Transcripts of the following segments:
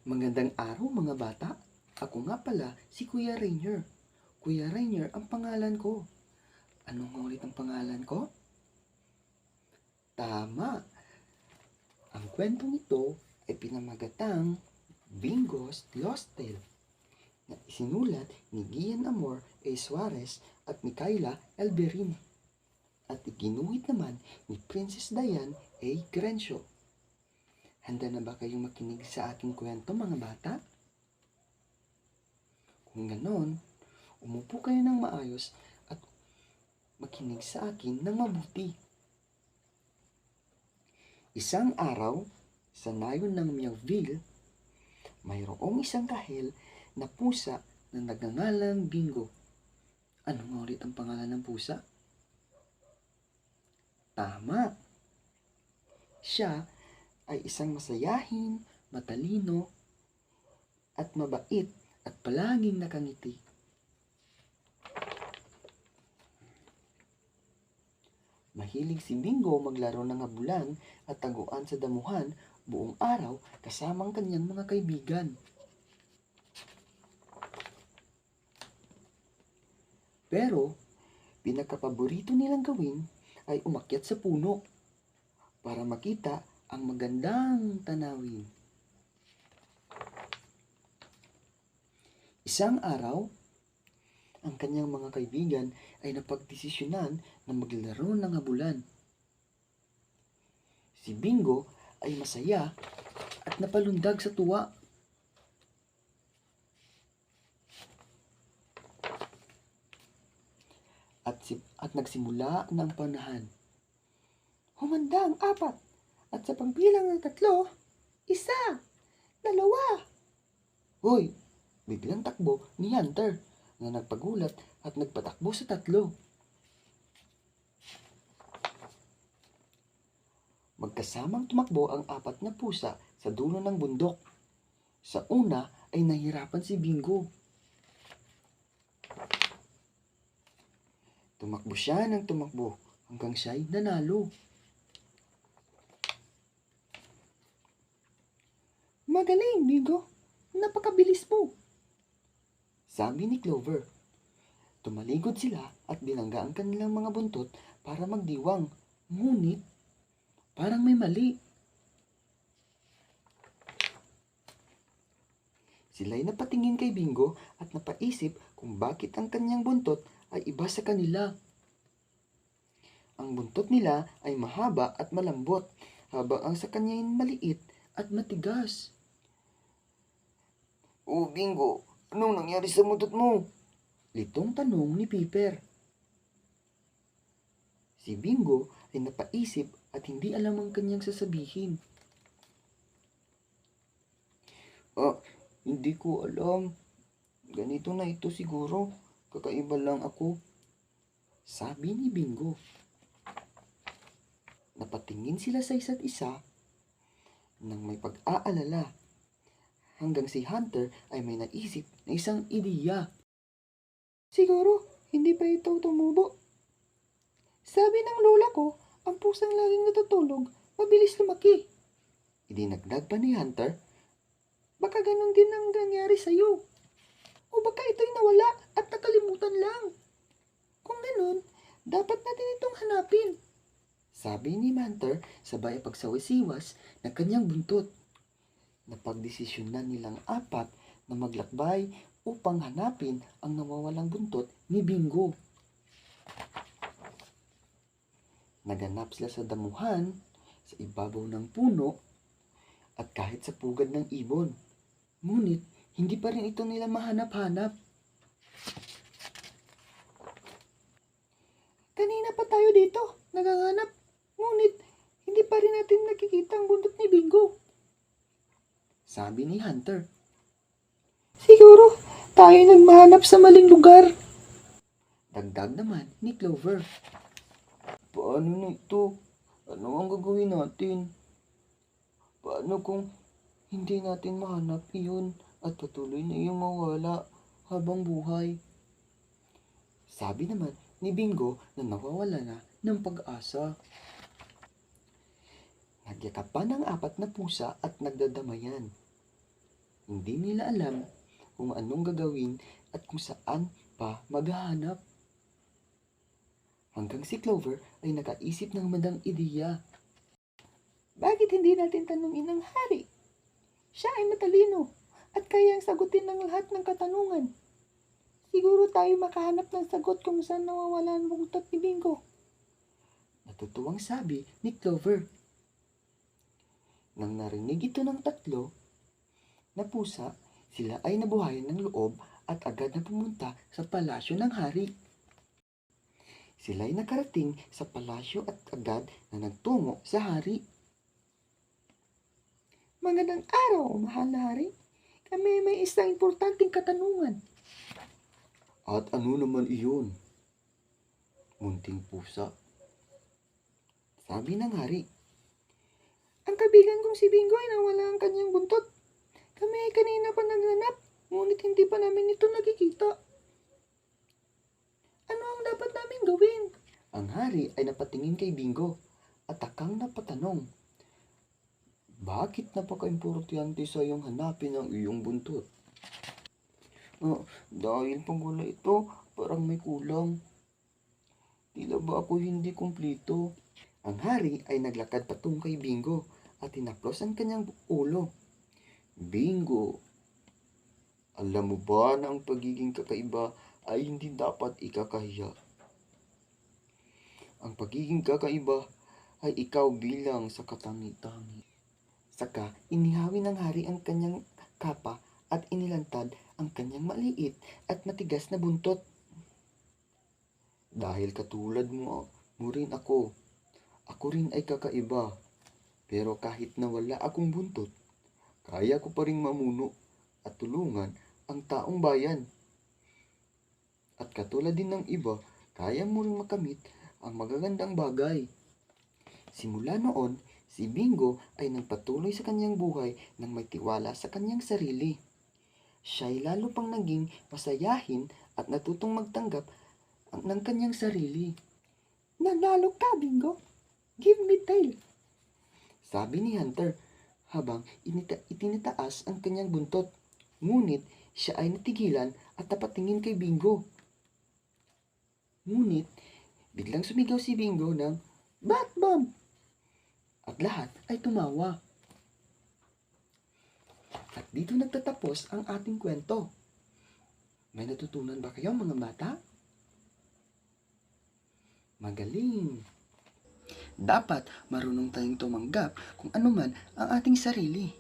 Magandang araw mga bata. Ako nga pala si Kuya Rainier. Kuya Rainier ang pangalan ko. Ano nga ulit ang pangalan ko? Tama! Ang kwentong ito ay pinamagatang Bingo's Lost Tale na isinulat ni Gian Amor A. Suarez at Micaela Elberine at iginuhit naman ni Princess Diane A. Grencio. Handa na ba kayong makinig sa aking kwento mga bata? Kung ganon, umupo kayo ng maayos at makinig sa akin ng mabuti. Isang araw, sa nayon ng Meowville, mayroong isang kahel na pusa na nagngangalang Bingo. Ano nga ulit ang pangalan ng pusa? Tama! Siya ay isang masayahin, matalino, at mabait at palaging nakangiti. Mahilig si Bingo maglaro ng habulan at taguan sa damuhan buong araw kasamang kanyang mga kaibigan. Pero, pinakapaborito nilang gawin ay umakyat sa puno para makita ang magandang tanawin. Isang araw, ang kanyang mga kaibigan ay napagdesisyonan na maglaro ng habulan. Si Bingo ay masaya at napalundag sa tuwa. At nagsimula ng panahan. Humanda ang apat, at sa pagbilang ng 3, 1, 2. Hoy! Biglang takbo ni Hunter na nagpagulat at nagpatakbo sa 3. Magkasamang tumakbo ang 4 na pusa sa dulo ng bundok. Sa una ay nahirapan si Bingo. Tumakbo siya ng tumakbo hanggang siya'y nanalo. Magaling, Bingo! Napakabilis mo! Sabi ni Clover. Tumaligod sila at binangga ang kanilang mga buntot para magdiwang. Ngunit, parang may mali. Sila'y napatingin kay Bingo at napaisip kung bakit ang kanyang buntot ay iba sa kanila. Ang buntot nila ay mahaba at malambot, habang ang sa kanya ay maliit at matigas. Oh, Bingo, anong nangyari sa buntot mo? Litong tanong ni Piper. Si Bingo ay napaisip at hindi alam ang kanyang sasabihin. Hindi ko alam. Ganito na ito siguro. Kakaiba lang ako. Sabi ni Bingo. Napatingin sila sa isa't isa nang may pag-aalala. Hanggang si Hunter ay may naisip na isang ideya. Siguro, hindi pa ito tumubo. Sabi ng lola ko, ang pusang laging natutulog, mabilis lumaki. Idinagdag pa ni Hunter. Baka ganun din ang nangyari sa'yo. O baka ito'y nawala at nakalimutan lang. Kung ganun, dapat natin itong hanapin. Sabi ni Hunter sabay pagsawisiwas ng kanyang buntot. Napagdesisyonan nilang 4 na maglakbay upang hanapin ang nawawalang buntot ni Bingo. Naganap sila sa damuhan, sa ibabaw ng puno, at kahit sa pugad ng ibon. Ngunit, hindi pa rin ito nila mahanap-hanap. Kanina pa tayo dito, naghahanap. Ngunit, hindi pa rin natin nakikita ang buntot ni Bingo. Sabi ni Hunter. Siguro, tayo nagmahanap sa maling lugar. Dagdag naman ni Clover. Paano na ito? Ano ang gagawin natin? Paano kung hindi natin mahanap iyon at patuloy na iyong mawala habang buhay? Sabi naman ni Bingo na nawawala na ng pag-asa. Nagyakapan ang 4 na pusa at nagdadamayan. Hindi nila alam kung anong gagawin at kung saan pa maghahanap. Hanggang si Clover ay nakaisip ng magandang ideya. Bakit hindi natin tanungin ang hari? Siya ay matalino at kayang sagutin ng lahat ng katanungan. Siguro tayo makahanap ng sagot kung saan nawawala ang buntot ni Bingo. Natutuwang sabi ni Clover. Nang narinig ito ng tatlo na pusa, sila ay nabuhayan ng loob at agad na pumunta sa palasyo ng hari. Sila ay nakarating sa palasyo at agad na nagtungo sa hari. Magandang araw, mahal na hari. Kami may isang importanteng katanungan. At ano naman iyon? Munting pusa. Sabi ng hari. Ang kaibigan kong si Bingo ay nawala ang kanyang buntot. Kami ay kanina pa naghanap, ngunit hindi pa namin ito nakikita. Ano ang dapat namin gawin? Ang hari ay napatingin kay Bingo at takang napatanong. Bakit napaka-importante sa iyong hanapin ang iyong buntot? Dahil pag wala ito, parang may kulang. Tila ba ako hindi kumpleto? Ang hari ay naglakad patung kay Bingo at tinaplos ang kanyang ulo. Bingo, alam mo ba na ang pagiging kakaiba ay hindi dapat ikakahiya? Ang pagiging kakaiba ay ikaw bilang sa katangi-tangi. Saka inihawi ng hari ang kanyang kapa at inilantad ang kanyang maliit at matigas na buntot. Dahil katulad mo rin ako rin ay kakaiba. Pero kahit na wala akong buntot, kaya ko pa ring mamuno at tulungan ang taong bayan. At katulad din ng iba, kaya mo ring makamit ang magagandang bagay. Simula noon, si Bingo ay nagpatuloy sa kanyang buhay nang may tiwala sa kanyang sarili. Siya ay lalo pang naging masayahin at natutong magtanggap ng kanyang sarili. Nanalo ka, Bingo! Give me tail! Sabi ni Hunter habang itinitaas ang kanyang buntot. Ngunit siya ay natigilan at napatingin kay Bingo. Ngunit biglang sumigaw si Bingo ng Bat Bomb! At lahat ay tumawa. At dito nagtatapos ang ating kwento. May natutunan ba kayo mga bata? Magaling! Dapat marunong tayong tumanggap kung anuman ang ating sarili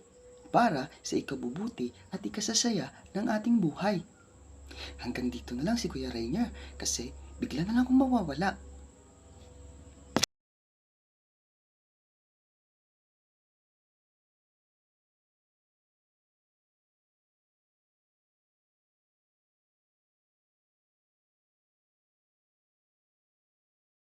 para sa ikabubuti at ikasasaya ng ating buhay. Hanggang dito na lang si Kuya Rainier kasi bigla na lang akong mawawala.